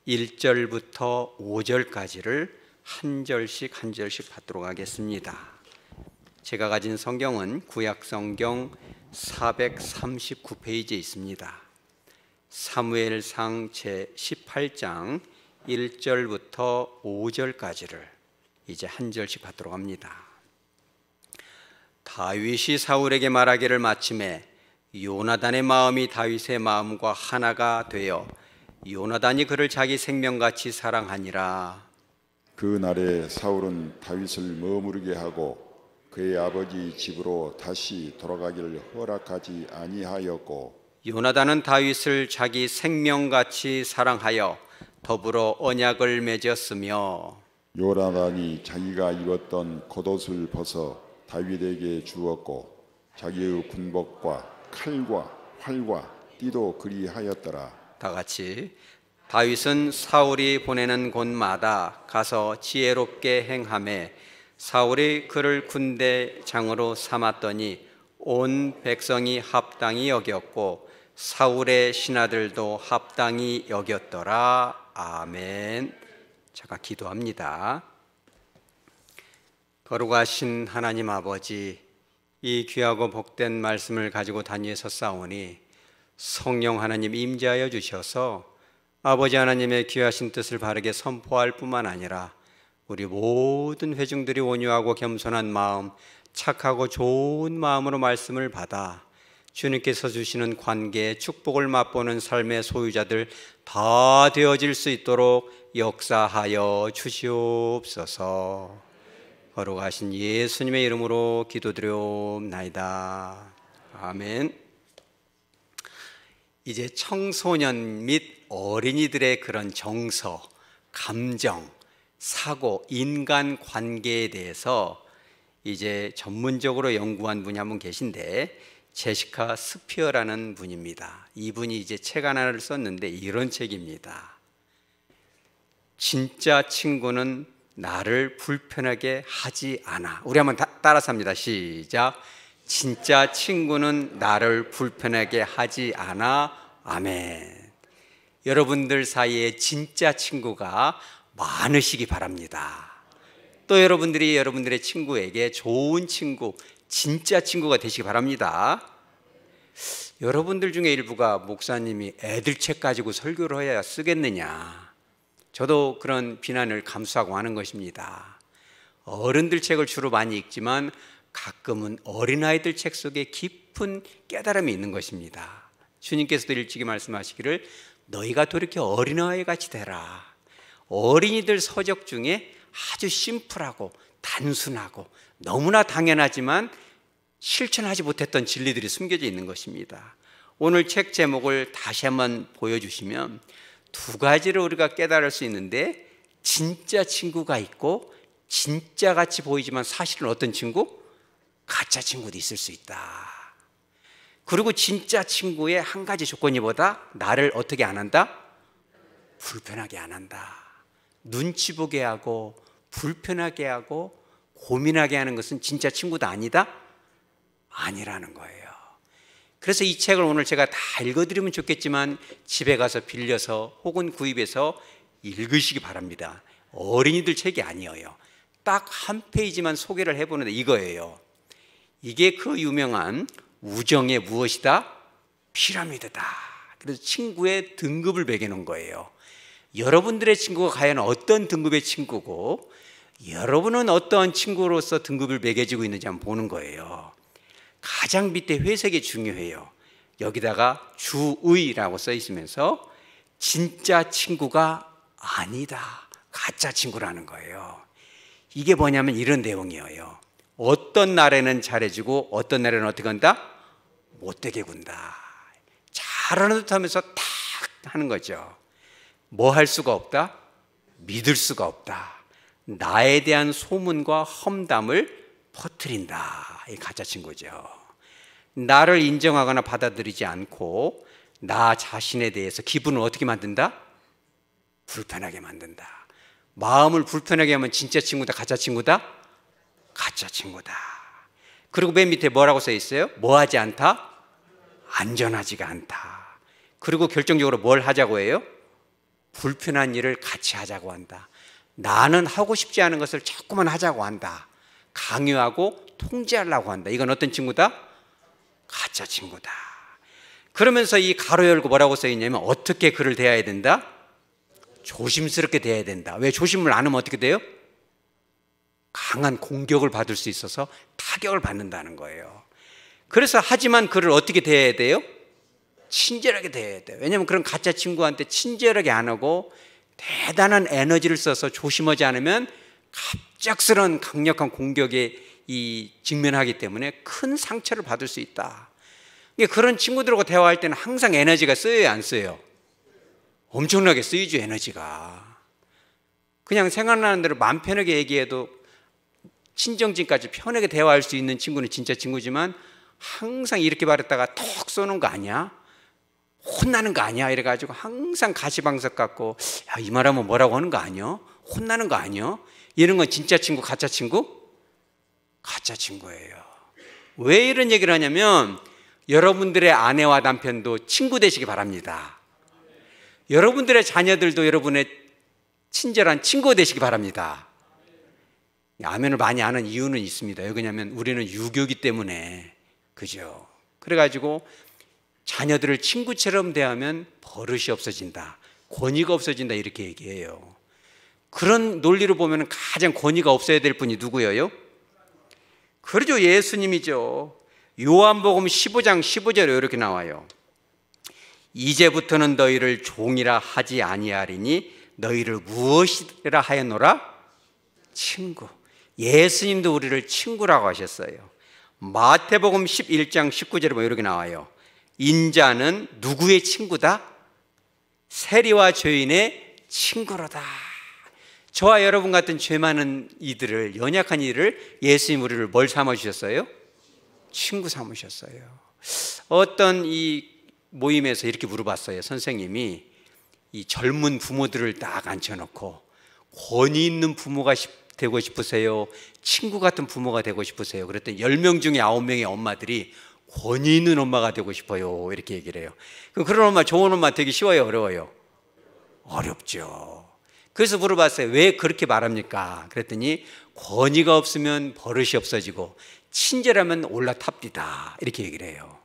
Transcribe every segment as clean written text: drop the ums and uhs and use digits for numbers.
1절부터 5절까지를 한 절씩 한 절씩 받도록 하겠습니다. 제가 가진 성경은 구약성경 439페이지에 있습니다. 사무엘상 제18장 1절부터 5절까지를 이제 한 절씩 받도록 합니다. 다윗이 사울에게 말하기를 마침에 요나단의 마음이 다윗의 마음과 하나가 되어 요나단이 그를 자기 생명같이 사랑하니라. 그 날에 사울은 다윗을 머무르게 하고 그의 아버지 집으로 다시 돌아가기를 허락하지 아니하였고, 요나단은 다윗을 자기 생명같이 사랑하여 더불어 언약을 맺었으며, 요나단이 자기가 입었던 겉옷을 벗어 다윗에게 주었고 자기의 군복과 칼과 활과 띠도 그리하였더라. 다 같이 다윗은 사울이 보내는 곳마다 가서 지혜롭게 행하매 사울이 그를 군대장으로 삼았더니 온 백성이 합당히 여겼고 사울의 신하들도 합당히 여겼더라. 아멘. 제가 기도합니다. 거룩하신 하나님 아버지, 이 귀하고 복된 말씀을 가지고 단위에 섰사오니 성령 하나님 임재하여 주셔서 아버지 하나님의 귀하신 뜻을 바르게 선포할 뿐만 아니라 우리 모든 회중들이 온유하고 겸손한 마음, 착하고 좋은 마음으로 말씀을 받아 주님께서 주시는 관계의 축복을 맛보는 삶의 소유자들 다 되어질 수 있도록 역사하여 주시옵소서. 거룩하신 예수님의 이름으로 기도드려옵나이다. 아멘. 이제 청소년 및 어린이들의 그런 정서, 감정, 사고, 인간관계에 대해서 이제 전문적으로 연구한 분이 한 분 계신데 제시카 스피어라는 분입니다. 이분이 이제 책 하나를 썼는데 이런 책입니다. 진짜 친구는 나를 불편하게 하지 않아. 우리 한번 따라서 합니다. 시작. 진짜 친구는 나를 불편하게 하지 않아. 아멘. 여러분들 사이에 진짜 친구가 많으시기 바랍니다. 또 여러분들이 여러분들의 친구에게 좋은 친구, 진짜 친구가 되시기 바랍니다. 여러분들 중에 일부가 목사님이 애들 책 가지고 설교를 해야 쓰겠느냐, 저도 그런 비난을 감수하고 하는 것입니다. 어른들 책을 주로 많이 읽지만 가끔은 어린아이들 책 속에 깊은 깨달음이 있는 것입니다. 주님께서도 일찍이 말씀하시기를 너희가 돌이켜 어린아이같이 되라. 어린이들 서적 중에 아주 심플하고 단순하고 너무나 당연하지만 실천하지 못했던 진리들이 숨겨져 있는 것입니다. 오늘 책 제목을 다시 한번 보여주시면 두 가지를 우리가 깨달을 수 있는데, 진짜 친구가 있고 진짜 같이 보이지만 사실은 어떤 친구? 가짜 친구도 있을 수 있다. 그리고 진짜 친구의 한 가지 조건이 뭐다? 나를 어떻게 안 한다? 불편하게 안 한다. 눈치 보게 하고 불편하게 하고 고민하게 하는 것은 진짜 친구도 아니다? 아니라는 거예요. 그래서 이 책을 오늘 제가 다 읽어드리면 좋겠지만 집에 가서 빌려서 혹은 구입해서 읽으시기 바랍니다. 어린이들 책이 아니에요. 딱 한 페이지만 소개를 해보는데 이거예요. 이게 그 유명한 우정의 무엇이다? 피라미드다. 그래서 친구의 등급을 매겨놓은 거예요. 여러분들의 친구가 과연 어떤 등급의 친구고 여러분은 어떤 친구로서 등급을 매겨지고 있는지 한번 보는 거예요. 가장 밑에 회색이 중요해요. 여기다가 주의라고 써 있으면서 진짜 친구가 아니다, 가짜 친구라는 거예요. 이게 뭐냐면 이런 내용이에요. 어떤 날에는 잘해주고 어떤 날에는 어떻게 한다? 못되게 군다. 잘하는 듯 하면서 탁 하는 거죠. 뭐 할 수가 없다? 믿을 수가 없다. 나에 대한 소문과 험담을 퍼뜨린다. 이 가짜 친구죠. 나를 인정하거나 받아들이지 않고 나 자신에 대해서 기분을 어떻게 만든다? 불편하게 만든다. 마음을 불편하게 하면 진짜 친구다, 가짜 친구다? 가짜 친구다. 그리고 맨 밑에 뭐라고 써 있어요? 뭐 하지 않다? 안전하지가 않다. 그리고 결정적으로 뭘 하자고 해요? 불편한 일을 같이 하자고 한다. 나는 하고 싶지 않은 것을 자꾸만 하자고 한다. 강요하고 통제하려고 한다. 이건 어떤 친구다? 가짜 친구다. 그러면서 이 가로 열고 뭐라고 써있냐면 어떻게 그를 대해야 된다? 조심스럽게 대해야 된다. 왜? 조심을 안 하면 어떻게 돼요? 강한 공격을 받을 수 있어서 타격을 받는다는 거예요. 그래서 하지만 그를 어떻게 대해야 돼요? 친절하게 대해야 돼요. 왜냐하면 그런 가짜 친구한테 친절하게 안 하고 대단한 에너지를 써서 조심하지 않으면 갑작스러운 강력한 공격에 직면하기 때문에 큰 상처를 받을 수 있다. 그런 친구들하고 대화할 때는 항상 에너지가 쓰여요, 안 쓰여요? 엄청나게 쓰이죠, 에너지가. 그냥 생각나는 대로 마음 편하게 얘기해도 친정진까지 편하게 대화할 수 있는 친구는 진짜 친구지만 항상 이렇게 말했다가 턱 쏘는 거 아니야? 혼나는 거 아니야? 이래가지고 항상 가시방석 갖고 야, 이 말하면 뭐라고 하는 거 아니야? 혼나는 거 아니야? 이런 건 진짜 친구, 가짜 친구? 가짜 친구예요. 왜 이런 얘기를 하냐면 여러분들의 아내와 남편도 친구 되시기 바랍니다. 여러분들의 자녀들도 여러분의 친절한 친구 되시기 바랍니다. 아멘을 많이 하는 이유는 있습니다. 왜냐하면 우리는 유교이기 때문에. 그죠? 그래가지고 자녀들을 친구처럼 대하면 버릇이 없어진다, 권위가 없어진다, 이렇게 얘기해요. 그런 논리로 보면 가장 권위가 없어야 될 분이 누구예요? 그러죠, 예수님이죠. 요한복음 15장 15절에 이렇게 나와요. 이제부터는 너희를 종이라 하지 아니하리니 너희를 무엇이라 하였노라? 친구. 예수님도 우리를 친구라고 하셨어요. 마태복음 11장 19절에 뭐 이렇게 나와요. 인자는 누구의 친구다? 세리와 죄인의 친구로다. 저와 여러분 같은 죄 많은 이들을, 연약한 이들을 예수님 우리를 뭘 삼아주셨어요? 친구 삼으셨어요. 어떤 이 모임에서 이렇게 물어봤어요. 선생님이 이 젊은 부모들을 딱 앉혀놓고 권위 있는 부모가 되고 싶으세요? 친구 같은 부모가 되고 싶으세요? 그랬더니 10명 중에 9명의 엄마들이 권위 있는 엄마가 되고 싶어요, 이렇게 얘기를 해요. 그런 엄마, 좋은 엄마 되기 쉬워요, 어려워요? 어렵죠. 그래서 물어봤어요. 왜 그렇게 말합니까? 그랬더니 권위가 없으면 버릇이 없어지고 친절하면 올라탑니다, 이렇게 얘기를 해요.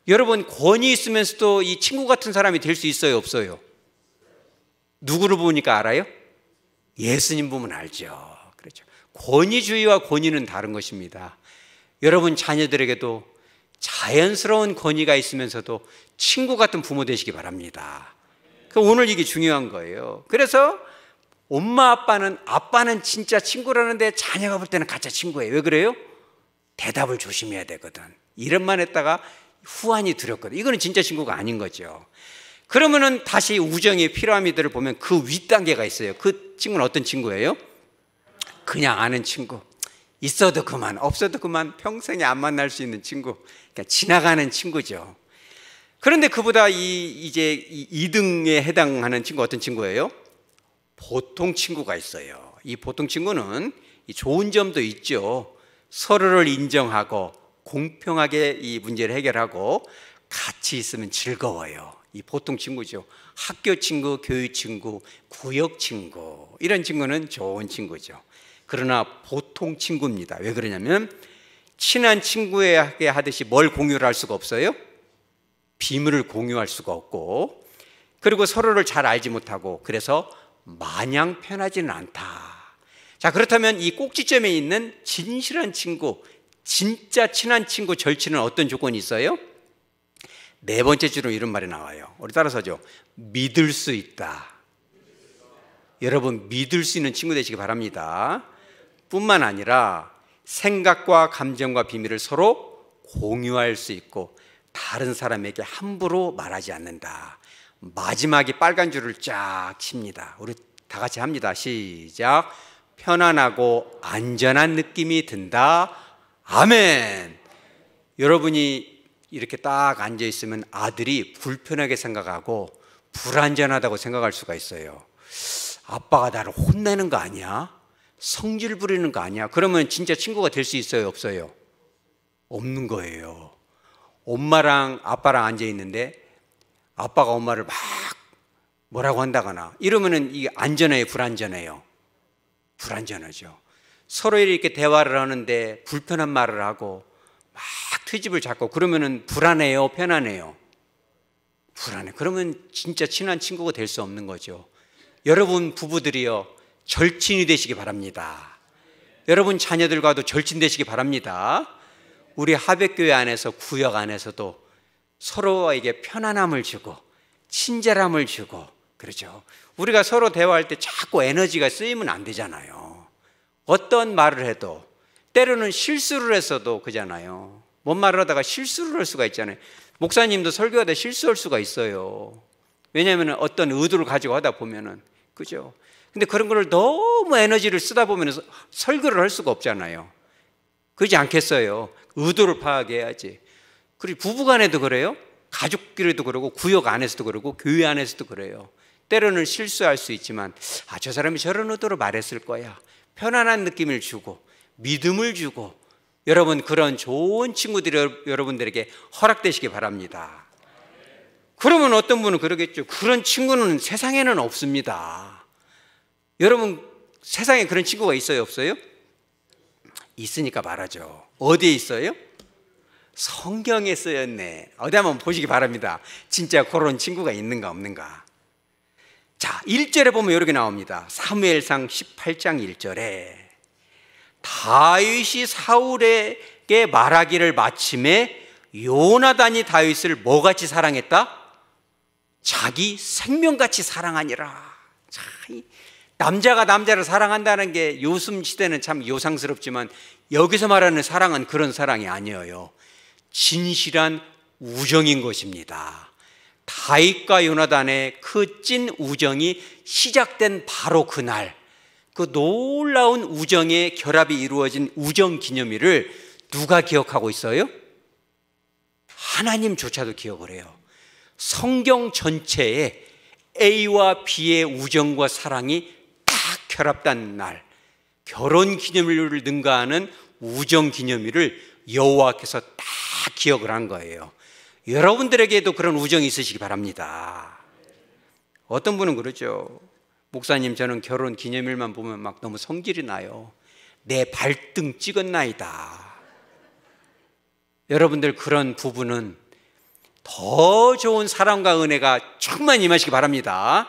여러분, 권위 있으면서도 이 친구 같은 사람이 될 수 있어요, 없어요? 누구를 보니까 알아요? 예수님 보면 알죠. 그렇죠. 권위주의와 권위는 다른 것입니다. 여러분 자녀들에게도 자연스러운 권위가 있으면서도 친구 같은 부모 되시기 바랍니다. 오늘 이게 중요한 거예요. 그래서 엄마 아빠는 진짜 친구라는데 자녀가 볼 때는 가짜 친구예요. 왜 그래요? 대답을 조심해야 되거든. 이런 말 했다가 후환이 두렵거든. 이거는 진짜 친구가 아닌 거죠. 그러면은 다시 우정이 필요함이들을 보면 그 윗단계가 있어요. 그 친구는 어떤 친구예요? 그냥 아는 친구. 있어도 그만, 없어도 그만, 평생에 안 만날 수 있는 친구. 그러니까 지나가는 친구죠. 그런데 그보다 이제 2등에 해당하는 친구, 어떤 친구예요? 보통 친구가 있어요. 이 보통 친구는 좋은 점도 있죠. 서로를 인정하고 공평하게 이 문제를 해결하고 같이 있으면 즐거워요. 이 보통 친구죠. 학교 친구, 교육 친구, 구역 친구, 이런 친구는 좋은 친구죠. 그러나 보통 친구입니다. 왜 그러냐면 친한 친구에게 하듯이 뭘 공유를 할 수가 없어요? 비밀을 공유할 수가 없고, 그리고 서로를 잘 알지 못하고, 그래서 마냥 편하지는 않다. 자, 그렇다면 이 꼭지점에 있는 진실한 친구, 진짜 친한 친구 절치는 어떤 조건이 있어요? 네 번째 줄로 이런 말이 나와요. 우리 따라서죠. 믿을 수 있다. 여러분, 믿을 수 있는 친구 되시기 바랍니다. 뿐만 아니라 생각과 감정과 비밀을 서로 공유할 수 있고 다른 사람에게 함부로 말하지 않는다. 마지막에 빨간 줄을 쫙 칩니다. 우리 다 같이 합니다. 시작. 편안하고 안전한 느낌이 든다. 아멘. 여러분이 이렇게 딱 앉아 있으면 아들이 불편하게 생각하고 불안전하다고 생각할 수가 있어요. 아빠가 나를 혼내는 거 아니야? 성질 부리는 거 아니야? 그러면 진짜 친구가 될 수 있어요, 없어요? 없는 거예요. 엄마랑 아빠랑 앉아 있는데 아빠가 엄마를 막 뭐라고 한다거나 이러면은 이게 안전해요, 불안전해요? 불안전하죠. 서로 이렇게 대화를 하는데 불편한 말을 하고 막 트집을 잡고 그러면은 불안해요, 편안해요? 불안해. 그러면 진짜 친한 친구가 될 수 없는 거죠. 여러분 부부들이요, 절친이 되시기 바랍니다. 여러분 자녀들과도 절친 되시기 바랍니다. 우리 하백교회 안에서, 구역 안에서도 서로에게 편안함을 주고 친절함을 주고, 그렇죠. 우리가 서로 대화할 때 자꾸 에너지가 쓰이면 안 되잖아요. 어떤 말을 해도, 때로는 실수를 해서도 그잖아요. 뭔 말을 하다가 실수를 할 수가 있잖아요. 목사님도 설교하다 실수할 수가 있어요. 왜냐하면 어떤 의도를 가지고 하다 보면은, 그죠. 근데 그런 걸 너무 에너지를 쓰다 보면 설교를 할 수가 없잖아요. 그러지 않겠어요? 의도를 파악해야지. 그리고 부부간에도 그래요. 가족끼리도 그러고, 구역 안에서도 그러고, 교회 안에서도 그래요. 때로는 실수할 수 있지만, 저 사람이 저런 의도로 말했을 거야. 편안한 느낌을 주고 믿음을 주고, 여러분 그런 좋은 친구들이 여러분들에게 허락되시기 바랍니다. 그러면 어떤 분은 그러겠죠. 그런 친구는 세상에는 없습니다. 여러분 세상에 그런 친구가 있어요, 없어요? 있으니까 말하죠. 어디에 있어요? 성경에 쓰였네. 어디 한번 보시기 바랍니다. 진짜 그런 친구가 있는가 없는가. 자, 1절에 보면 이렇게 나옵니다. 사무엘상 18장 1절에 다윗이 사울에게 말하기를 마침에 요나단이 다윗을 뭐같이 사랑했다? 자기 생명같이 사랑하니라. 참, 남자가 남자를 사랑한다는 게 요즘 시대는 참 요상스럽지만 여기서 말하는 사랑은 그런 사랑이 아니에요. 진실한 우정인 것입니다. 다윗과 요나단의 그 찐 우정이 시작된 바로 그날, 그 놀라운 우정의 결합이 이루어진 우정 기념일을 누가 기억하고 있어요? 하나님조차도 기억을 해요. 성경 전체에 A와 B의 우정과 사랑이 딱 결합된 날, 결혼 기념일을 능가하는 우정 기념일을 여호와께서 딱 기억을 한 거예요. 여러분들에게도 그런 우정이 있으시기 바랍니다. 어떤 분은 그러죠. 목사님, 저는 결혼 기념일만 보면 막 너무 성질이 나요. 내 발등 찍었나이다. 여러분들 그런 부부는 더 좋은 사랑과 은혜가 충만히 임하시기 바랍니다.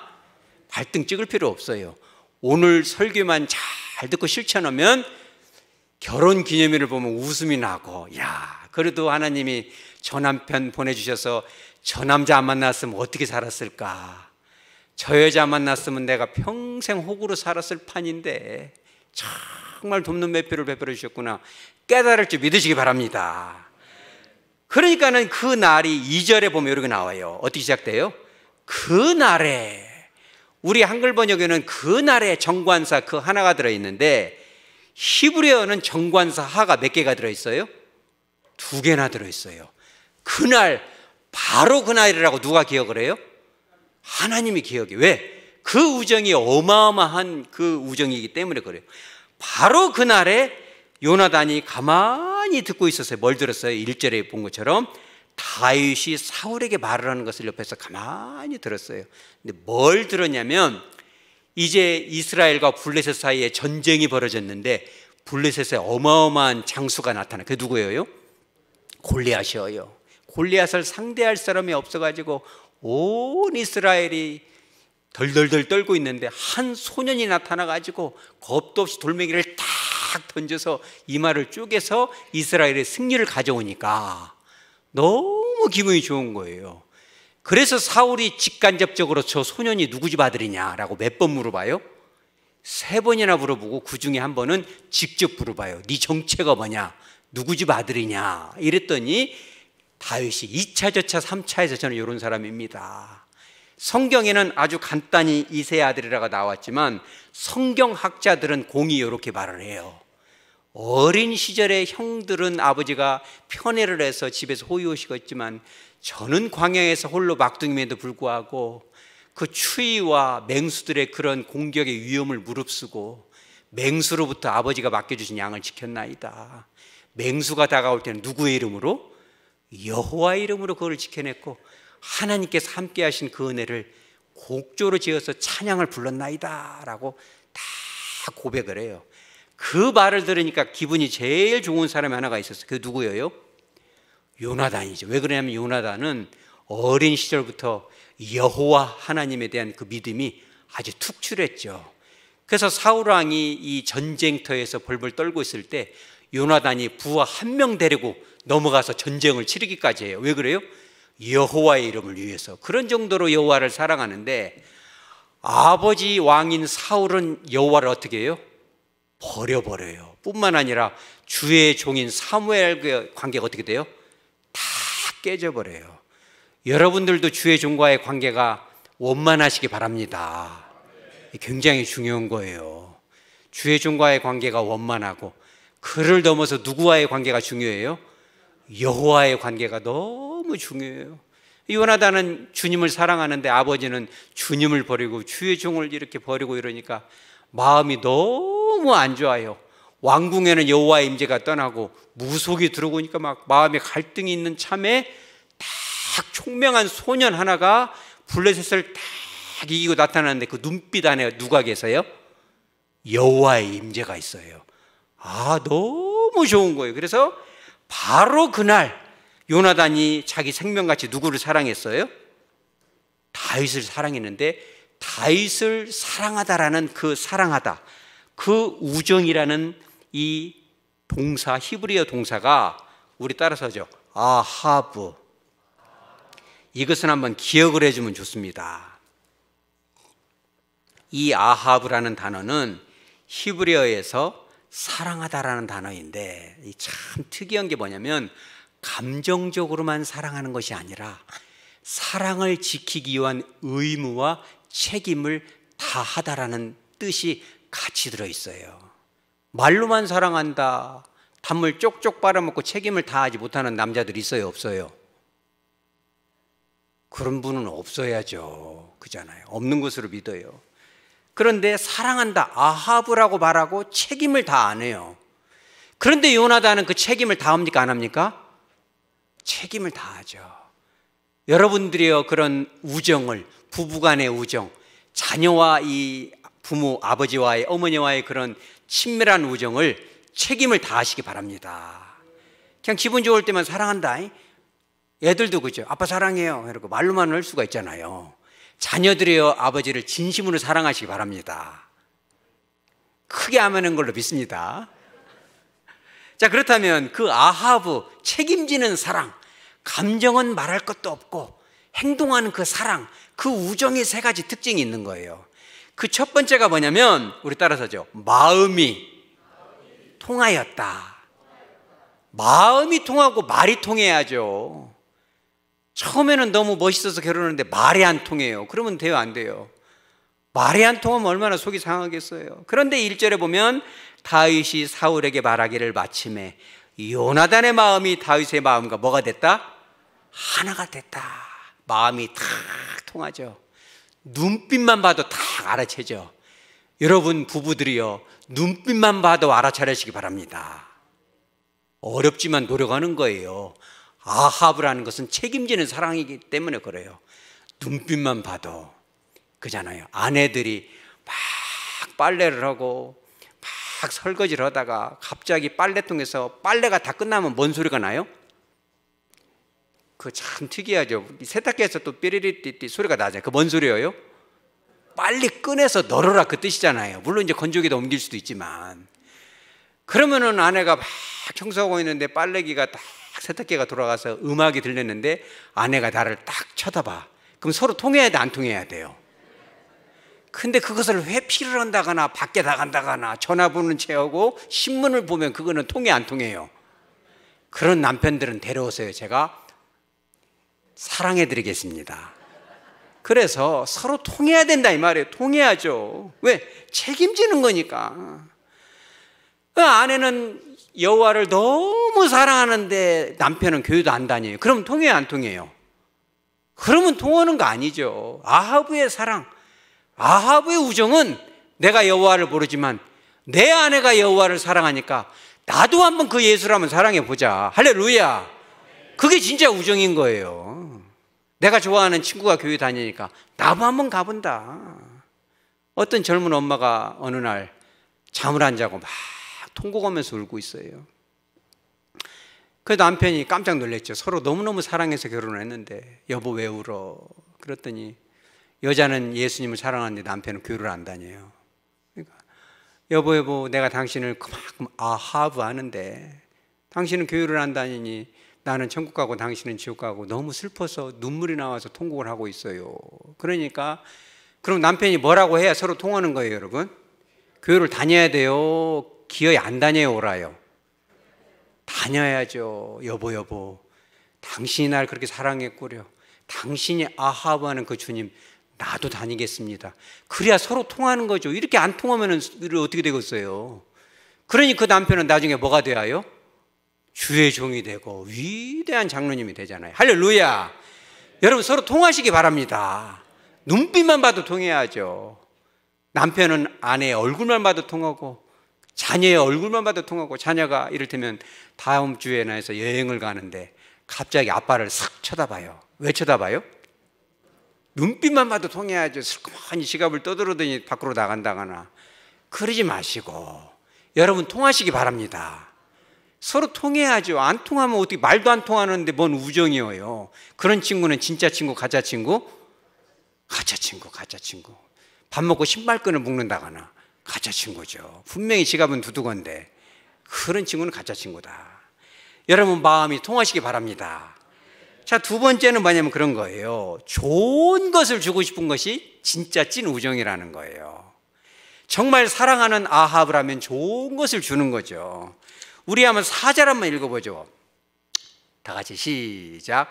발등 찍을 필요 없어요. 오늘 설교만 잘 듣고 실천하면 결혼 기념일을 보면 웃음이 나고, 야, 그래도 하나님이 저 남편 보내주셔서 저 남자 안 만났으면 어떻게 살았을까? 저 여자 만났으면 내가 평생 호구로 살았을 판인데 정말 돕는 매표를 베풀어 주셨구나 깨달을 줄 믿으시기 바랍니다. 그러니까는 그 날이 2절에 보면 이렇게 나와요. 어떻게 시작돼요? 그 날에, 우리 한글 번역에는 그 날에 정관사 그 하나가 들어있는데 히브리어는 정관사 하가 몇 개가 들어있어요? 2개나 들어있어요. 그날, 바로 그날이라고 누가 기억을 해요? 하나님이 기억해. 왜? 그 우정이 어마어마한 그 우정이기 때문에 그래요. 바로 그날에 요나단이 가만히 듣고 있었어요. 뭘 들었어요? 1절에 본 것처럼 다윗이 사울에게 말을 하는 것을 옆에서 가만히 들었어요. 근데 뭘 들었냐면, 이제 이스라엘과 블레셋 사이에 전쟁이 벌어졌는데 블레셋에 어마어마한 장수가 나타나. 그게 누구예요? 골리앗이에요. 골리앗을 상대할 사람이 없어가지고 온 이스라엘이 덜덜덜 떨고 있는데 한 소년이 나타나가지고 겁도 없이 돌멩이를 탁 던져서 이마를 쪼개서 이스라엘의 승리를 가져오니까 너무 기분이 좋은 거예요. 그래서 사울이 직간접적으로 저 소년이 누구 집 아들이냐라고 몇 번 물어봐요? 3번이나 물어보고 그 중에 한 번은 직접 물어봐요. 네 정체가 뭐냐? 누구 집 아들이냐? 이랬더니 다윗이 2차, 저차, 3차에서 저는 이런 사람입니다. 성경에는 아주 간단히 이세의 아들이라고 나왔지만 성경학자들은 공이 이렇게 말을 해요. 어린 시절에 형들은 아버지가 편애를 해서 집에서 호의호식했지만 저는 광야에서 홀로 막둥임에도 불구하고 그 추위와 맹수들의 그런 공격의 위험을 무릅쓰고 맹수로부터 아버지가 맡겨주신 양을 지켰나이다. 맹수가 다가올 때는 누구의 이름으로? 여호와의 이름으로 그걸 지켜냈고 하나님께서 함께 하신 그 은혜를 곡조로 지어서 찬양을 불렀나이다 라고 다 고백을 해요. 그 말을 들으니까 기분이 제일 좋은 사람이 하나가 있었어요. 그게 누구예요? 요나단이죠. 왜 그러냐면 요나단은 어린 시절부터 여호와 하나님에 대한 그 믿음이 아주 특출했죠. 그래서 사울왕이 이 전쟁터에서 벌벌 떨고 있을 때 요나단이 부하 1명 데리고 넘어가서 전쟁을 치르기까지 해요. 왜 그래요? 여호와의 이름을 위해서. 그런 정도로 여호와를 사랑하는데 아버지 왕인 사울은 여호와를 어떻게 해요? 버려버려요. 뿐만 아니라 주의 종인 사무엘과의 관계가 어떻게 돼요? 다 깨져버려요. 여러분들도 주의 종과의 관계가 원만하시기 바랍니다. 굉장히 중요한 거예요. 주의 종과의 관계가 원만하고 그를 넘어서 누구와의 관계가 중요해요? 여호와의 관계가 너무 중요해요. 요나단은 주님을 사랑하는데 아버지는 주님을 버리고 주의 종을 이렇게 버리고 이러니까 마음이 너무 안 좋아요. 왕궁에는 여호와의 임재가 떠나고 무속이 들어오니까 막 마음에 갈등이 있는 참에 딱 총명한 소년 하나가 블레셋을 딱 이기고 나타나는데 그 눈빛 안에 누가 계세요? 여호와의 임재가 있어요. 아, 너무 좋은 거예요. 그래서 바로 그날 요나단이 자기 생명같이 누구를 사랑했어요? 다윗을 사랑했는데 다윗을 사랑하다라는 그 사랑하다, 그 우정이라는 이 동사, 히브리어 동사가 우리 따라서죠. 아하브. 이것은 한번 기억을 해주면 좋습니다. 이 아하브라는 단어는 히브리어에서 사랑하다라는 단어인데 참 특이한 게 뭐냐면 감정적으로만 사랑하는 것이 아니라 사랑을 지키기 위한 의무와 책임을 다하다라는 뜻이 같이 들어있어요. 말로만 사랑한다, 단물 쪽쪽 빨아먹고 책임을 다하지 못하는 남자들이 있어요, 없어요? 그런 분은 없어야죠. 그잖아요. 없는 것으로 믿어요. 그런데 사랑한다, 아하브라고 말하고 책임을 다 안 해요. 그런데 요나단은 그 책임을 다합니까, 안 합니까? 책임을 다하죠. 여러분들이요, 그런 우정을, 부부간의 우정, 자녀와 이 부모, 아버지와의, 어머니와의 그런 친밀한 우정을 책임을 다하시기 바랍니다. 그냥 기분 좋을 때만 사랑한다. 애들도 그죠. 아빠 사랑해요. 이러고 말로만 할 수가 있잖아요. 자녀들이요, 아버지를 진심으로 사랑하시기 바랍니다. 크게 하면은 걸로 믿습니다. 자, 그렇다면 그 아하브, 책임지는 사랑, 감정은 말할 것도 없고 행동하는 그 사랑, 그 우정의 세 가지 특징이 있는 거예요. 그 첫 번째가 뭐냐면 우리 따라서죠. 마음이 통하였다. 마음이 통하고 말이 통해야죠. 처음에는 너무 멋있어서 결혼했는데 말이 안 통해요. 그러면 돼요, 안 돼요? 말이 안 통하면 얼마나 속이 상하겠어요. 그런데 1절에 보면 다윗이 사울에게 말하기를 마침에 요나단의 마음이 다윗의 마음과 뭐가 됐다? 하나가 됐다. 마음이 탁 통하죠. 눈빛만 봐도 탁 알아채죠. 여러분 부부들이요, 눈빛만 봐도 알아차리시기 바랍니다. 어렵지만 노력하는 거예요. 아하브라는 것은 책임지는 사랑이기 때문에 그래요. 눈빛만 봐도. 그잖아요. 아내들이 막 빨래를 하고 막 설거지를 하다가 갑자기 빨래통에서 빨래가 다 끝나면 뭔 소리가 나요? 그거 참 특이하죠. 세탁기에서 또 삐리리띠띠 소리가 나잖아요. 그 뭔 소리예요? 빨리 꺼내서 널어라, 그 뜻이잖아요. 물론 이제 건조기도 옮길 수도 있지만. 그러면은 아내가 막 청소하고 있는데 빨래기가 딱 세탁기가 돌아가서 음악이 들렸는데 아내가 나를 딱 쳐다봐. 그럼 서로 통해야 돼, 안 통해야 돼요? 근데 그것을 회피를 한다거나 밖에 나간다거나 전화번호는 채우고 신문을 보면 그거는 통해, 안 통해요? 그런 남편들은 데려오세요. 제가 사랑해드리겠습니다. 그래서 서로 통해야 된다 이 말이에요. 통해야죠. 왜? 책임지는 거니까. 아내는 여호와를 너무 사랑하는데 남편은 교회도 안 다녀요. 그럼 통해요, 안 통해요? 그러면 통하는 거 아니죠. 아하브의 사랑, 아하브의 우정은 내가 여호와를 모르지만 내 아내가 여호와를 사랑하니까 나도 한번 그 예수를 한번 사랑해 보자. 할렐루야. 그게 진짜 우정인 거예요. 내가 좋아하는 친구가 교회 다니니까 나도 한번 가본다. 어떤 젊은 엄마가 어느 날 잠을 안 자고 막 통곡하면서 울고 있어요. 그 남편이 깜짝 놀랐죠. 서로 너무너무 사랑해서 결혼을 했는데 여보 왜 울어? 그랬더니 여자는 예수님을 사랑하는데 남편은 교회를 안 다녀요. 그러니까 여보 내가 당신을 그만큼 아하브 하는데 당신은 교회를 안 다니니 나는 천국 가고 당신은 지옥 가고 너무 슬퍼서 눈물이 나와서 통곡을 하고 있어요. 그러니까 그럼 남편이 뭐라고 해야 서로 통하는 거예요, 여러분? 교회를 다녀야 돼요? 기어이 안 다녀요, 오라요? 다녀야죠. 여보 당신이 날 그렇게 사랑했구려. 당신이 아하브하는 그 주님 나도 다니겠습니다. 그래야 서로 통하는 거죠. 이렇게 안 통하면 어떻게 되겠어요? 그러니 그 남편은 나중에 뭐가 되어요? 주의 종이 되고 위대한 장로님이 되잖아요. 할렐루야. 여러분 서로 통하시기 바랍니다. 눈빛만 봐도 통해야죠. 남편은 아내의 얼굴만 봐도 통하고 자녀의 얼굴만 봐도 통하고, 자녀가 이를테면 다음 주에나 해서 여행을 가는데 갑자기 아빠를 싹 쳐다봐요. 왜 쳐다봐요? 눈빛만 봐도 통해야죠. 슬그머니 지갑을 떠들어더니 밖으로 나간다거나 그러지 마시고 여러분 통하시기 바랍니다. 서로 통해야죠. 안 통하면 어떻게, 말도 안 통하는데 뭔 우정이에요. 그런 친구는 진짜 친구, 가짜 친구? 가짜 친구. 밥 먹고 신발끈을 묶는다거나 가짜 친구죠. 분명히 지갑은 두둑한데 그런 친구는 가짜 친구다. 여러분 마음이 통하시기 바랍니다. 자, 두 번째는 뭐냐면 그런 거예요. 좋은 것을 주고 싶은 것이 진짜 찐 우정이라는 거예요. 정말 사랑하는 아합이라면 좋은 것을 주는 거죠. 우리 한번 4절 한번 읽어보죠. 다 같이 시작.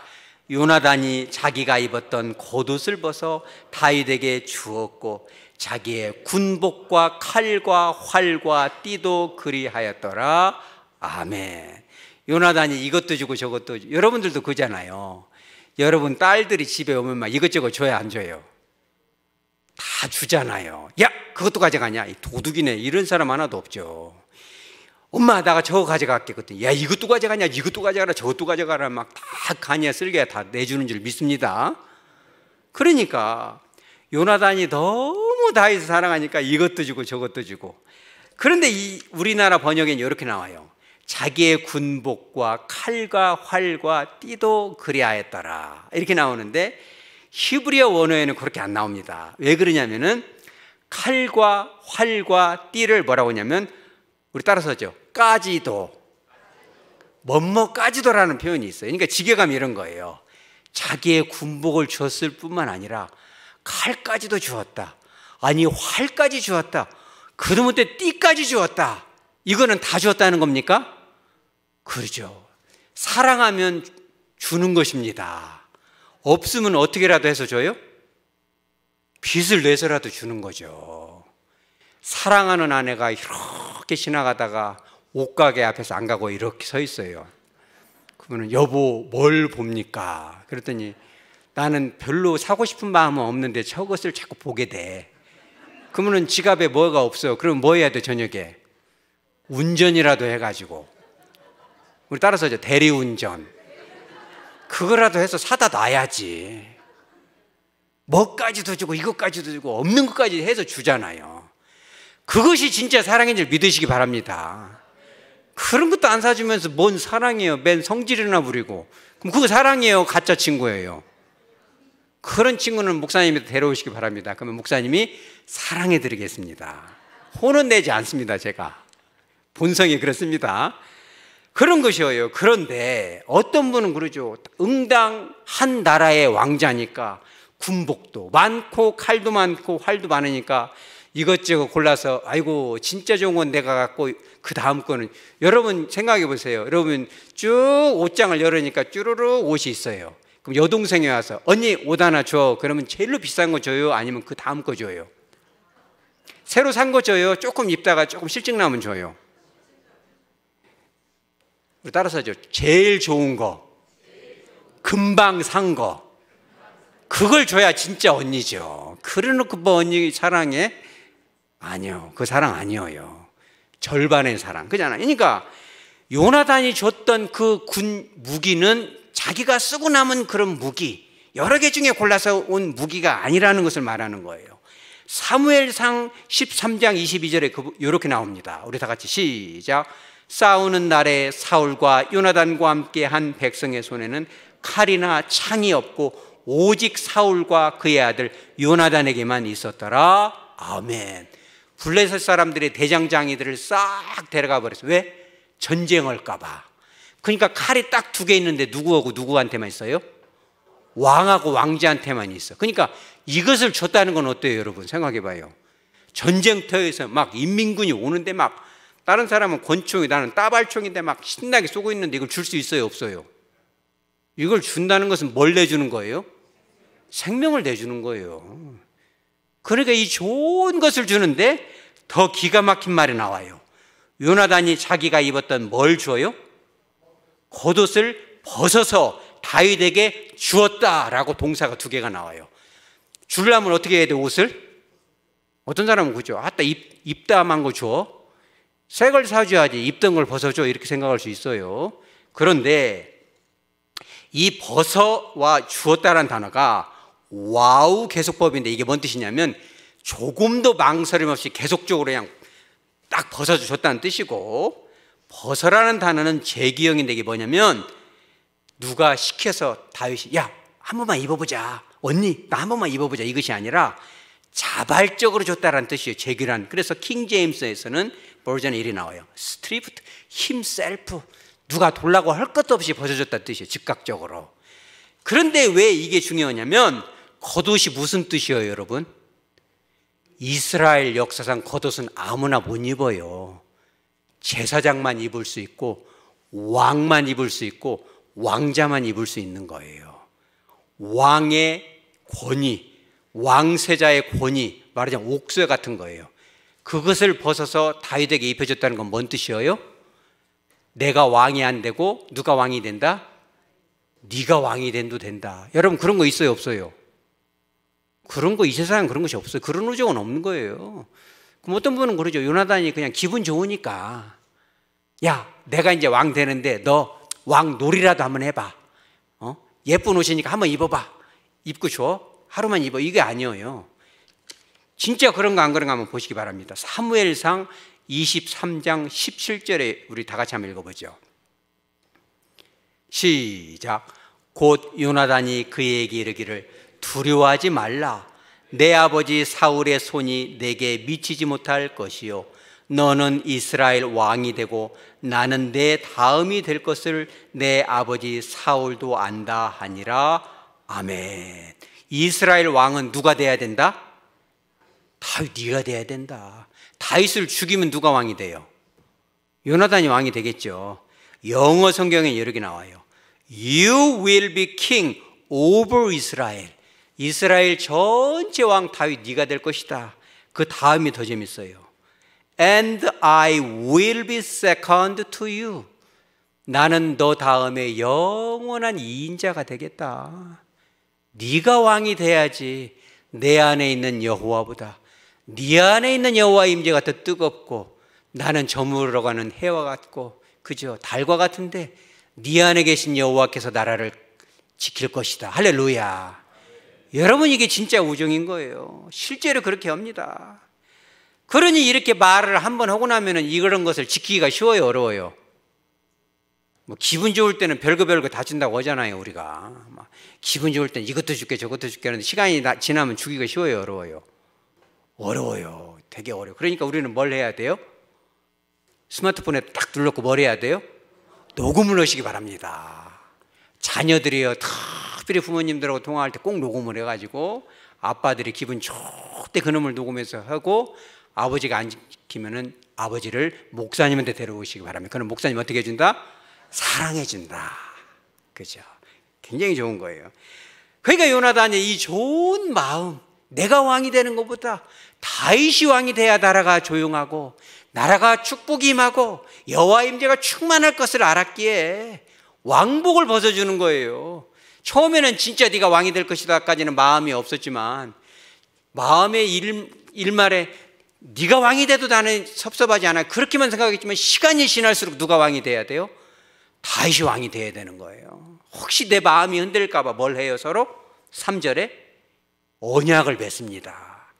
요나단이 자기가 입었던 겉옷을 벗어 다윗에게 주었고 자기의 군복과 칼과 활과 띠도 그리하였더라. 아멘. 요나단이 이것도 주고 저것도 주고. 여러분들도 그잖아요. 여러분 딸들이 집에 오면 막 이것저것 줘야 안 줘요? 다 주잖아요. 야 그것도 가져가냐? 이 도둑이네. 이런 사람 하나도 없죠. 엄마 나가 저거 가져갈게. 그랬더니 야 이것도 가져가냐? 이것도 가져가라. 저것도 가져가라. 막 다 간이야 쓸개야 다 내주는 줄 믿습니다. 그러니까 요나단이 너무 다윗을 사랑하니까 이것도 주고 저것도 주고. 그런데 이 우리나라 번역에는 이렇게 나와요. 자기의 군복과 칼과 활과 띠도 그리하였더라. 이렇게 나오는데 히브리어 원어에는 그렇게 안 나옵니다. 왜 그러냐면은 칼과 활과 띠를 뭐라고 하냐면 우리 따라서 하죠. 까지도. 뭐뭐까지도라는 표현이 있어요. 그러니까 직역하면 이런 거예요. 자기의 군복을 주었을 뿐만 아니라 칼까지도 주었다. 아니 활까지 주었다. 그러면때 띠까지 주었다. 이거는 다 주었다는 겁니까? 그렇죠. 사랑하면 주는 것입니다. 없으면 어떻게라도 해서 줘요? 빚을 내서라도 주는 거죠. 사랑하는 아내가 이렇게 지나가다가 옷가게 앞에서 안 가고 이렇게 서 있어요. 그러면 여보 뭘 봅니까? 그랬더니 나는 별로 사고 싶은 마음은 없는데 저것을 자꾸 보게 돼. 그러면 지갑에 뭐가 없어요. 그럼 뭐 해야 돼 저녁에? 운전이라도 해가지고. 우리 따라서 이제 대리운전. 그거라도 해서 사다 놔야지. 뭐까지도 주고 이것까지도 주고 없는 것까지 해서 주잖아요. 그것이 진짜 사랑인 줄 믿으시기 바랍니다. 그런 것도 안 사주면서 뭔 사랑이에요. 맨 성질이나 부리고. 그럼 그거 사랑이에요? 가짜 친구예요? 그런 친구는 목사님이 데려오시기 바랍니다. 그러면 목사님이 사랑해 드리겠습니다. 혼은 내지 않습니다. 제가 본성이 그렇습니다. 그런 것이에요. 그런데 어떤 분은 그러죠. 응당 한 나라의 왕자니까 군복도 많고 칼도 많고 활도 많으니까 이것저것 골라서 아이고 진짜 좋은 건 내가 갖고 그 다음 거는. 여러분 생각해 보세요. 여러분 쭉 옷장을 열으니까 쭈루루 옷이 있어요. 그럼 여동생이 와서 언니 옷 하나 줘. 그러면 제일로 비싼 거 줘요? 아니면 그 다음 거 줘요? 새로 산 거 줘요? 조금 입다가 조금 실증 나면 줘요? 우리 따라서 하죠. 제일 좋은 거, 금방 산 거, 그걸 줘야 진짜 언니죠. 그래놓고 뭐 언니 사랑해? 아니요, 그 사랑 아니에요. 절반의 사랑, 그잖아요. 그러니까 요나단이 줬던 그 군 무기는 자기가 쓰고 남은 그런 무기, 여러 개 중에 골라서 온 무기가 아니라는 것을 말하는 거예요. 사무엘상 13장 22절에 이렇게 나옵니다. 우리 다 같이 시작. 싸우는 날에 사울과 요나단과 함께 한 백성의 손에는 칼이나 창이 없고 오직 사울과 그의 아들 요나단에게만 있었더라. 아멘. 블레셋 사람들의 대장장이들을 싹 데려가 버렸어요. 왜? 전쟁할까 봐. 그러니까 칼이 딱 2개 있는데 누구하고 누구한테만 있어요? 왕하고 왕자한테만 있어. 그러니까 이것을 줬다는 건 어때요, 여러분? 생각해 봐요. 전쟁터에서 막 인민군이 오는데 막 다른 사람은 권총이, 나는 따발총인데 막 신나게 쏘고 있는데 이걸 줄 수 있어요, 없어요? 이걸 준다는 것은 뭘 내주는 거예요? 생명을 내주는 거예요. 그러니까 이 좋은 것을 주는데 더 기가 막힌 말이 나와요. 요나단이 자기가 입었던 뭘 줘요? 겉옷을 벗어서 다윗에게 주었다라고 동사가 2개가 나와요. 주려면 어떻게 해야 돼, 옷을? 어떤 사람은 그죠? 아따, 입담한 거 줘. 새 걸 사줘야지, 입던 걸 벗어줘. 이렇게 생각할 수 있어요. 그런데 이 벗어와 주었다라는 단어가 와우 계속법인데 이게 뭔 뜻이냐면 조금도 망설임 없이 계속적으로 그냥 딱 벗어줬다는 뜻이고, 벗어라는 단어는 제기형인데 이게 뭐냐면 누가 시켜서 다윗이 야, 한 번만 입어보자. 언니, 나 한 번만 입어보자. 이것이 아니라 자발적으로 줬다라는 뜻이에요. 제기란. 그래서 킹 제임스에서는 버전이 이리 나와요. 스트리프트 힘셀프. 누가 돌라고 할 것도 없이 벗어줬다는 뜻이에요. 즉각적으로. 그런데 왜 이게 중요하냐면 겉옷이 무슨 뜻이에요, 여러분? 이스라엘 역사상 겉옷은 아무나 못 입어요. 제사장만 입을 수 있고 왕만 입을 수 있고 왕자만 입을 수 있는 거예요. 왕의 권위, 왕세자의 권위, 말하자면 옥쇄 같은 거예요. 그것을 벗어서 다윗에게 입혀줬다는 건 뭔 뜻이에요? 내가 왕이 안 되고 누가 왕이 된다? 네가 왕이 된도 된다. 여러분 그런 거 있어요, 없어요? 그런 거 이 세상엔 그런 것이 없어요. 그런 의정은 없는 거예요. 그럼 어떤 분은 그러죠. 요나단이 그냥 기분 좋으니까 야, 내가 이제 왕 되는데 너 왕 놀이라도 한번 해봐. 예쁜 옷이니까 한번 입어봐. 입고 줘. 하루만 입어. 이게 아니에요. 진짜 그런가 안 그런가 한번 보시기 바랍니다. 사무엘상 23장 17절에 우리 다 같이 한번 읽어보죠. 시작. 곧 요나단이 그에게 이르기를 두려워하지 말라. 내 아버지 사울의 손이 내게 미치지 못할 것이요 너는 이스라엘 왕이 되고 나는 내 다음이 될 것을 내 아버지 사울도 안다 하니라. 아멘. 이스라엘 왕은 누가 돼야 된다? 다윗, 네가 돼야 된다. 다윗을 죽이면 누가 왕이 돼요? 요나단이 왕이 되겠죠. 영어 성경에 여러 개 나와요. You will be king over Israel. 이스라엘 전체 왕 다윗 네가 될 것이다. 그 다음이 더 재밌어요. And I will be second to you. 나는 너 다음에 영원한 2인자가 되겠다. 네가 왕이 돼야지 내 안에 있는 여호와보다 네 안에 있는 여호와 임재가 더 뜨겁고 나는 저물어 가는 해와 같고 그죠? 달과 같은데 네 안에 계신 여호와께서 나라를 지킬 것이다. 할렐루야. 여러분 이게 진짜 우정인 거예요. 실제로 그렇게 합니다. 그러니 이렇게 말을 한번 하고 나면은 이런 것을 지키기가 쉬워요, 어려워요? 뭐 기분 좋을 때는 별거 다 준다고 하잖아요, 우리가. 막 기분 좋을 때는 이것도 줄게 저것도 줄게 하는데 시간이 지나면 주기가 쉬워요, 어려워요? 어려워요. 되게 어려워요. 그러니까 우리는 뭘 해야 돼요? 스마트폰에 딱 눌렀고 뭘 해야 돼요? 녹음을 하시기 바랍니다. 자녀들이요, 특별히 부모님들하고 통화할 때 꼭 녹음을 해가지고 아빠들이 기분 좋을 때 그놈을 녹음해서 하고 아버지가 안 지키면은 아버지를 목사님한테 데려오시기 바랍니다. 그럼 목사님 어떻게 해준다? 사랑해준다. 그죠? 굉장히 좋은 거예요. 그러니까 요나단의 이 좋은 마음, 내가 왕이 되는 것보다 다윗이 왕이 돼야 나라가 조용하고 나라가 축복이 임하고 여호와 임재가 충만할 것을 알았기에 왕복을 벗어주는 거예요. 처음에는 진짜 네가 왕이 될 것이다까지는 마음이 없었지만 마음의 일말에 네가 왕이 돼도 나는 섭섭하지 않아요. 그렇게만 생각했지만 시간이 지날수록 누가 왕이 돼야 돼요? 다윗이 왕이 돼야 되는 거예요. 혹시 내 마음이 흔들릴까 봐 뭘 해요? 서로 3절에 언약을 맺습니다.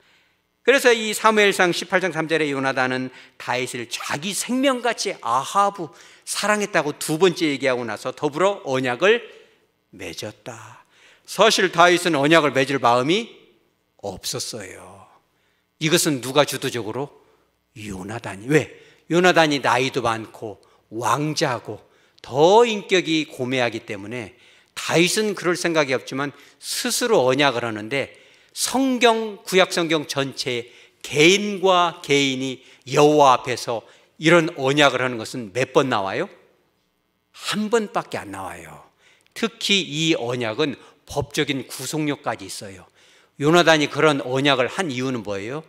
그래서 이 사무엘상 18장 3절에 요나단은 다윗을 자기 생명같이 아하브 사랑했다고 두 번째 얘기하고 나서 더불어 언약을 맺었다. 사실 다윗은 언약을 맺을 마음이 없었어요. 이것은 누가 주도적으로? 요나단이. 왜? 요나단이 나이도 많고 왕자고 더 인격이 고매하기 때문에 다윗은 그럴 생각이 없지만 스스로 언약을 하는데 성경, 구약성경 전체에 개인과 개인이 여호와 앞에서 이런 언약을 하는 것은 몇 번 나와요? 한 번밖에 안 나와요. 특히 이 언약은 법적인 구속력까지 있어요. 요나단이 그런 언약을 한 이유는 뭐예요?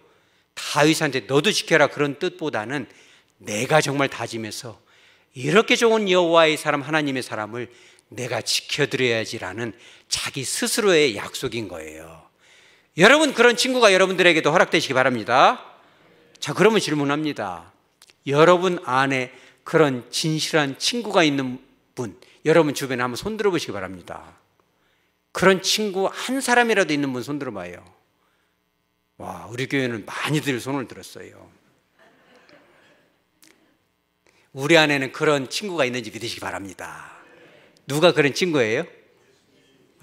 다윗한테 너도 지켜라 그런 뜻보다는 내가 정말 다짐해서 이렇게 좋은 여호와의 사람, 하나님의 사람을 내가 지켜드려야지라는 자기 스스로의 약속인 거예요. 여러분, 그런 친구가 여러분들에게도 허락되시기 바랍니다. 자, 그러면 질문합니다. 여러분 안에 그런 진실한 친구가 있는 분, 여러분 주변에 한번 손 들어보시기 바랍니다. 그런 친구 한 사람이라도 있는 분 손 들어봐요. 와, 우리 교회는 많이들 손을 들었어요. 우리 안에는 그런 친구가 있는지 믿으시기 바랍니다. 누가 그런 친구예요?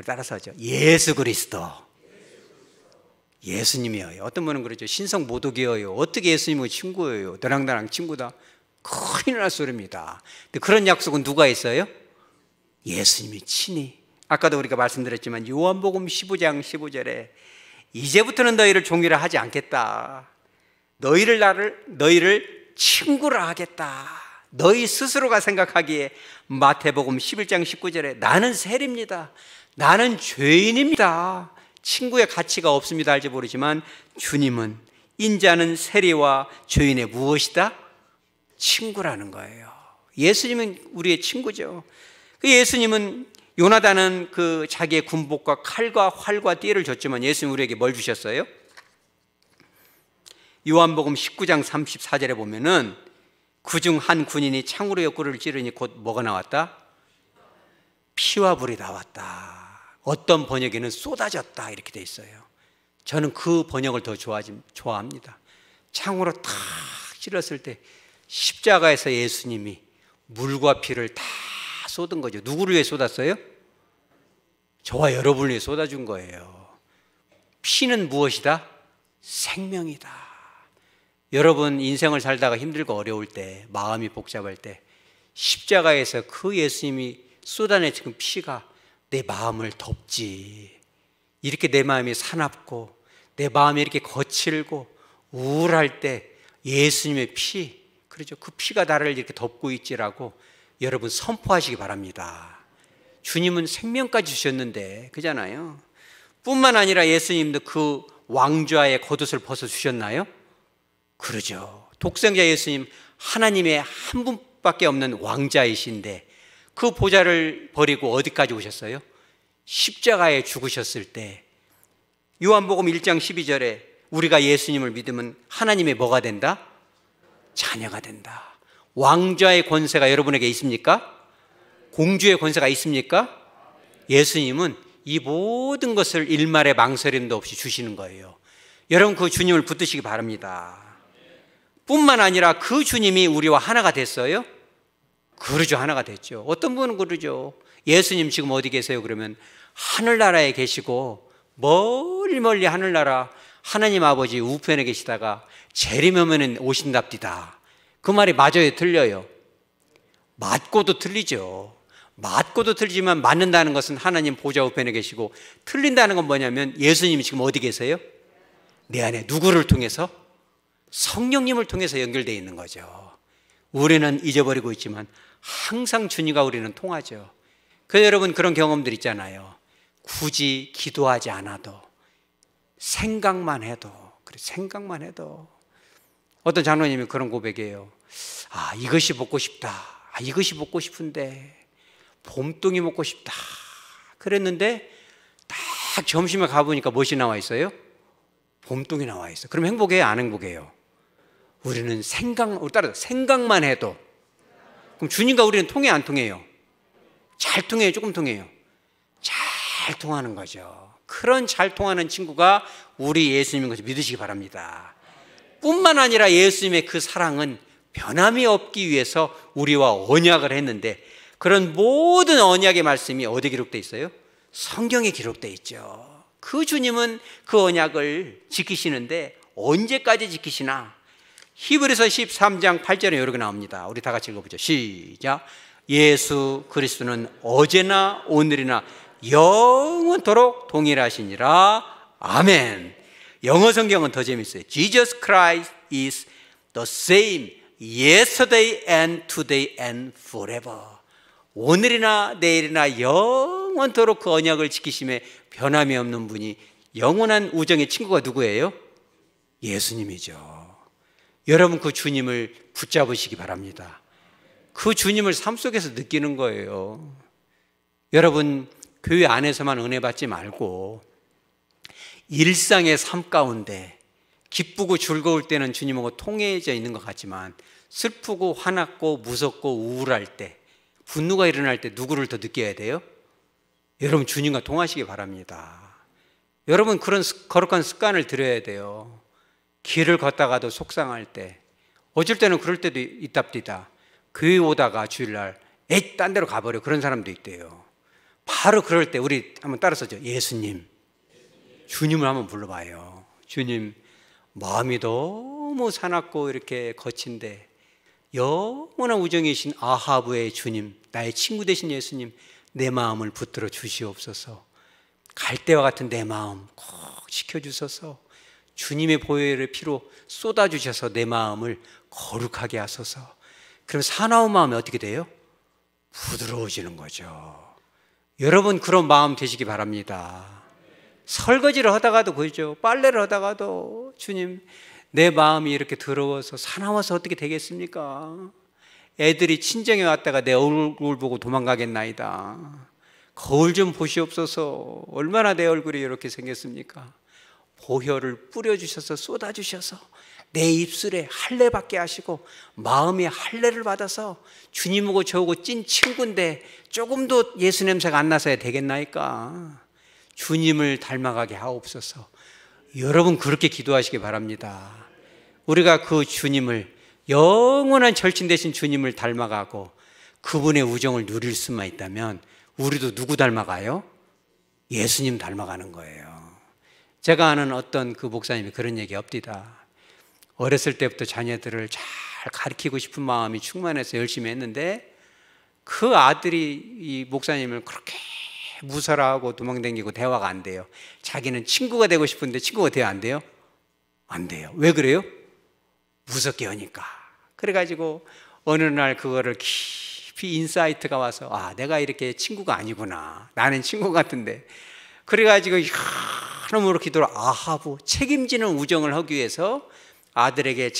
따라서 하죠. 예수 그리스도. 예수님이에요. 어떤 분은 그러죠. 신성 모독이에요. 어떻게 예수님과 친구예요? 너랑 나랑 친구다. 큰일 날 소리입니다. 근데 그런 약속은 누가 했어요? 예수님이 친히. 아까도 우리가 말씀드렸지만 요한복음 15장 15절에 이제부터는 너희를 종이라 하지 않겠다. 너희를 친구라 하겠다. 너희 스스로가 생각하기에 마태복음 11장 19절에 나는 세리입니다. 나는 죄인입니다. 친구의 가치가 없습니다 할지 모르지만 주님은 인자는 세리와 죄인의 무엇이다? 친구라는 거예요. 예수님은 우리의 친구죠. 그 예수님은 요나단은 그 자기의 군복과 칼과 활과 띠를 줬지만 예수님 우리에게 뭘 주셨어요? 요한복음 19장 34절에 보면은 그중 한 군인이 창으로 옆구리를 찌르니 곧 뭐가 나왔다? 피와 불이 나왔다. 어떤 번역에는 쏟아졌다 이렇게 돼 있어요. 저는 그 번역을 더 좋아합니다. 창으로 탁 찔렀을 때 십자가에서 예수님이 물과 피를 다 쏟은 거죠. 누구를 위해 쏟았어요? 저와 여러분을 위해 쏟아준 거예요. 피는 무엇이다? 생명이다. 여러분 인생을 살다가 힘들고 어려울 때, 마음이 복잡할 때 십자가에서 그 예수님이 쏟아내신 그 피가 내 마음을 덮지. 이렇게 내 마음이 사납고 내 마음이 이렇게 거칠고 우울할 때 예수님의 피, 그렇죠? 그 피가 나를 이렇게 덮고 있지라고 여러분 선포하시기 바랍니다. 주님은 생명까지 주셨는데, 그잖아요. 뿐만 아니라 예수님도 그 왕좌의 겉옷을 벗어주셨나요? 그러죠. 독생자 예수님, 하나님의 한 분밖에 없는 왕자이신데 그 보좌를 버리고 어디까지 오셨어요? 십자가에 죽으셨을 때 요한복음 1장 12절에 우리가 예수님을 믿으면 하나님의 뭐가 된다? 자녀가 된다. 왕좌의 권세가 여러분에게 있습니까? 공주의 권세가 있습니까? 예수님은 이 모든 것을 일말의 망설임도 없이 주시는 거예요. 여러분 그 주님을 붙드시기 바랍니다. 뿐만 아니라 그 주님이 우리와 하나가 됐어요? 그러죠. 하나가 됐죠. 어떤 분은 그러죠. 예수님 지금 어디 계세요? 그러면 하늘나라에 계시고 멀리 하늘나라 하나님 아버지 우편에 계시다가 재림하면 오신답디다. 그 말이 맞아요? 틀려요? 맞고도 틀리죠. 맞고도 틀리지만 맞는다는 것은 하나님 보좌 우편에 계시고, 틀린다는 건 뭐냐면 예수님이 지금 어디 계세요? 내 안에. 누구를 통해서? 성령님을 통해서 연결되어 있는 거죠. 우리는 잊어버리고 있지만 항상 주님과 우리는 통하죠. 그래서 여러분 그런 경험들 있잖아요. 굳이 기도하지 않아도 생각만 해도, 그래, 생각만 해도. 어떤 장로님이 그런 고백이에요. 아, 이것이 먹고 싶다. 아, 이것이 먹고 싶은데 봄동이 먹고 싶다. 그랬는데 딱 점심에 가보니까 무엇이 나와 있어요? 봄동이 나와 있어요. 그럼 행복해요? 안 행복해요? 우리는 생각만 해도. 그럼 주님과 우리는 통해 안 통해요? 잘 통해요? 조금 통해요? 잘 통하는 거죠. 그런 잘 통하는 친구가 우리 예수님인 것을 믿으시기 바랍니다. 뿐만 아니라 예수님의 그 사랑은 변함이 없기 위해서 우리와 언약을 했는데, 그런 모든 언약의 말씀이 어디에 기록되어 있어요? 성경에 기록되어 있죠. 그 주님은 그 언약을 지키시는데 언제까지 지키시나? 히브리서 13장 8절에 이렇게 나옵니다. 우리 다 같이 읽어보죠. 시작. 예수 그리스도는 어제나 오늘이나 영원토록 동일하시니라. 아멘. 영어 성경은 더 재밌어요. Jesus Christ is the same yesterday and today and forever. 오늘이나 내일이나 영원토록 그 언약을 지키심에 변함이 없는 분이, 영원한 우정의 친구가 누구예요? 예수님이죠. 여러분 그 주님을 붙잡으시기 바랍니다. 그 주님을 삶 속에서 느끼는 거예요. 여러분 교회 안에서만 은혜 받지 말고 일상의 삶 가운데 기쁘고 즐거울 때는 주님하고 통해져 있는 것 같지만, 슬프고 화났고 무섭고 우울할 때, 분노가 일어날 때 누구를 더 느껴야 돼요? 여러분 주님과 통하시기 바랍니다. 여러분 그런 거룩한 습관을 들여야 돼요. 길을 걷다가도 속상할 때, 어쩔 때는 그럴 때도 있답니다. 교회 오다가 주일날 에이 딴 데로 가버려, 그런 사람도 있대요. 바로 그럴 때 우리 한번 따라서죠. 예수님, 주님을 한번 불러봐요. 주님, 마음이 너무 사납고 이렇게 거친데 영원한 우정이신 아하브의 주님, 나의 친구 되신 예수님, 내 마음을 붙들어 주시옵소서. 갈대와 같은 내 마음 꼭 지켜주소서. 주님의 보혈의 피로 쏟아주셔서 내 마음을 거룩하게 하소서. 그럼 사나운 마음이 어떻게 돼요? 부드러워지는 거죠. 여러분 그런 마음 되시기 바랍니다. 설거지를 하다가도 그러죠. 빨래를 하다가도 주님, 내 마음이 이렇게 더러워서 사나워서 어떻게 되겠습니까? 애들이 친정에 왔다가 내 얼굴 보고 도망가겠나이다. 거울 좀 보시옵소서. 얼마나 내 얼굴이 이렇게 생겼습니까? 보혈을 뿌려주셔서 쏟아주셔서 내 입술에 할례 받게 하시고 마음에 할례를 받아서 주님하고 저하고 찐 친구인데 조금도 예수 냄새가 안 나서야 되겠나이까? 주님을 닮아가게 하옵소서. 여러분 그렇게 기도하시기 바랍니다. 우리가 그 주님을, 영원한 절친 되신 주님을 닮아가고 그분의 우정을 누릴 수만 있다면 우리도 누구 닮아가요? 예수님 닮아가는 거예요. 제가 아는 어떤 그 목사님이 그런 얘기 합니다. 어렸을 때부터 자녀들을 잘 가르치고 싶은 마음이 충만해서 열심히 했는데 그 아들이 이 목사님을 그렇게 무설하고 도망다니고 대화가 안 돼요. 자기는 친구가 되고 싶은데 친구가 돼야 안 돼요? 안 돼요. 왜 그래요? 무섭게 하니까. 그래가지고 어느 날 그거를 깊이 인사이트가 와서, 아, 내가 이렇게 친구가 아니구나. 나는 친구 같은데. 그래가지고 하나님으로 기도를, 아하부, 책임지는 우정을 하기 위해서 아들에게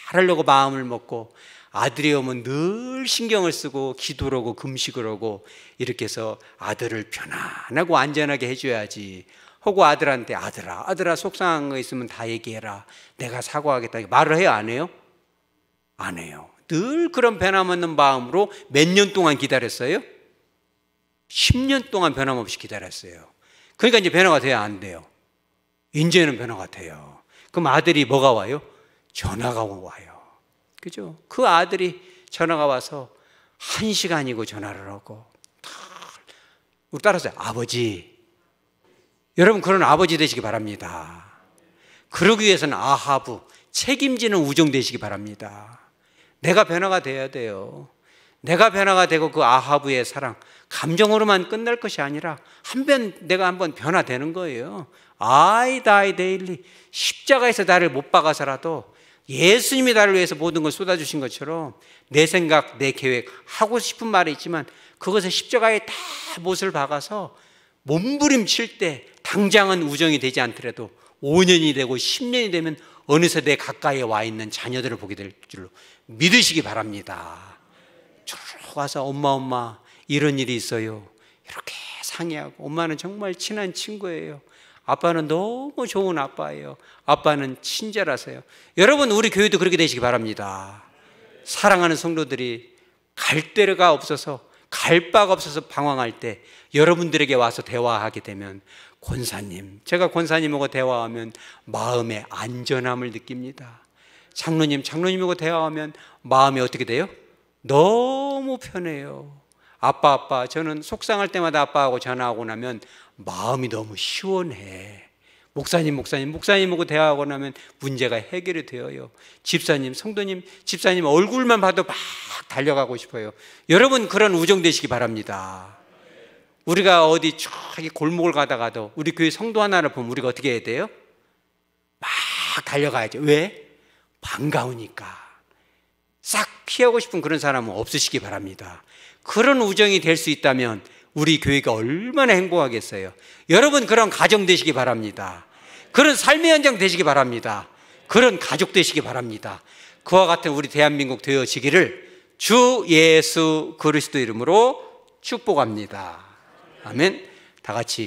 잘하려고 마음을 먹고, 아들이 오면 늘 신경을 쓰고 기도를 하고 금식을 하고 이렇게 해서 아들을 편안하고 안전하게 해줘야지 하고 아들한테, 아들아 속상한 거 있으면 다 얘기해라, 내가 사과하겠다, 말을 해요 안 해요? 안 해요. 늘 그런 변함없는 마음으로 몇 년 동안 기다렸어요? 10년 동안 변함없이 기다렸어요. 그러니까 이제 변화가 돼야 안 돼요. 이제는 변화가 돼요. 그럼 아들이 뭐가 와요? 전화가 와요. 그죠? 그 아들이 전화가 와서 1시간이고 전화를 하고, 우리 따라서 아버지. 여러분 그런 아버지 되시기 바랍니다. 그러기 위해서는 아하부, 책임지는 우정 되시기 바랍니다. 내가 변화가 돼야 돼요. 내가 변화가 되고 그 아하부의 사랑, 감정으로만 끝날 것이 아니라 내가 한번 변화되는 거예요. I die daily. 십자가에서 나를 못 박아서라도 예수님이 나를 위해서 모든 걸 쏟아주신 것처럼 내 생각, 내 계획, 하고 싶은 말이 있지만 그것을 십자가에 다 못을 박아서 몸부림칠 때 당장은 우정이 되지 않더라도 5년이 되고 10년이 되면 어느새 내 가까이에 와 있는 자녀들을 보게 될 줄로 믿으시기 바랍니다. 쭉 와서 엄마 이런 일이 있어요. 이렇게 상의하고, 엄마는 정말 친한 친구예요. 아빠는 너무 좋은 아빠예요. 아빠는 친절하세요. 여러분 우리 교회도 그렇게 되시기 바랍니다. 사랑하는 성도들이 갈 데가 없어서, 갈 바가 없어서 방황할 때 여러분들에게 와서 대화하게 되면 권사님, 제가 권사님하고 대화하면 마음의 안전함을 느낍니다. 장로님하고 대화하면 마음이 어떻게 돼요? 너무 편해요. 아빠, 저는 속상할 때마다 아빠하고 전화하고 나면 마음이 너무 시원해. 목사님하고 대화하고 나면 문제가 해결이 되어요. 집사님, 성도님, 집사님 얼굴만 봐도 막 달려가고 싶어요. 여러분 그런 우정 되시기 바랍니다. 우리가 어디 저기 골목을 가다가도 우리 교회 성도 하나를 보면 우리가 어떻게 해야 돼요? 막 달려가야죠. 왜? 반가우니까. 싹 피하고 싶은 그런 사람은 없으시기 바랍니다. 그런 우정이 될 수 있다면 우리 교회가 얼마나 행복하겠어요. 여러분 그런 가정 되시기 바랍니다. 그런 삶의 현장 되시기 바랍니다. 그런 가족 되시기 바랍니다. 그와 같은 우리 대한민국 되어지기를 주 예수 그리스도 이름으로 축복합니다. 아멘. 다 같이